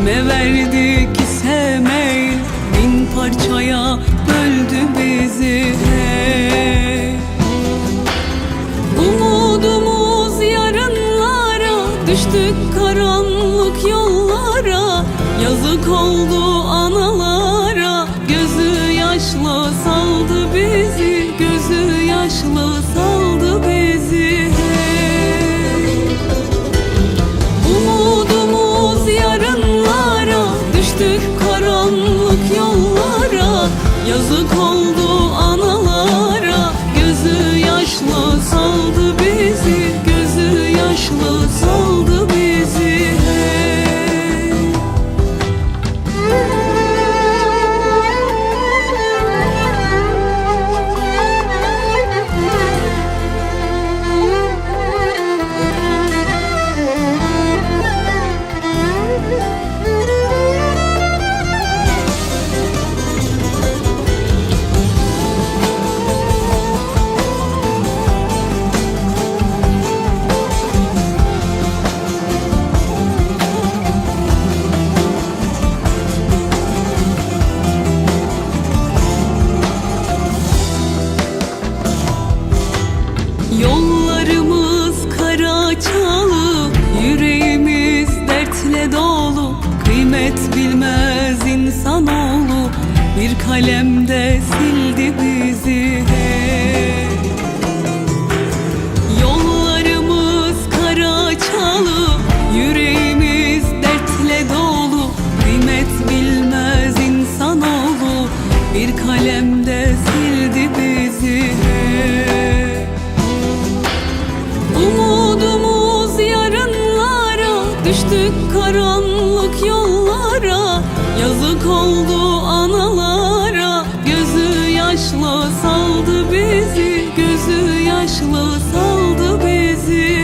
Ne verdi ki sevmeyin, bin parçaya böldü bizi. Hey, umudumuz yarınlara, düştük karanlık yollara. Yazık oldu analara, gözü yaşlı saldı bizi, gözü yaşlı saldı bizi. Hey, umudumuz yarınlara, düştük karanlık yollara. Yazık oldu analara, gözü yaşlı saldı bizi, gözü yaşlı saldı bizi. Hey. Yollarımız kara çalı, yüreğimiz dertle dolu. Kıymet bilmez insanoğlu, bir kalemde sildi bizi. Hey, yollarımız kara çalı, yüreğimiz dertle dolu. Kıymet bilmez insanoğlu, bir kalemde sildi bizi. Hey, umudumuz yarınlara, düştük karanlık yollara. Yazık oldu analara, gözü yaşlı saldı bizi, gözü yaşlı saldı bizi.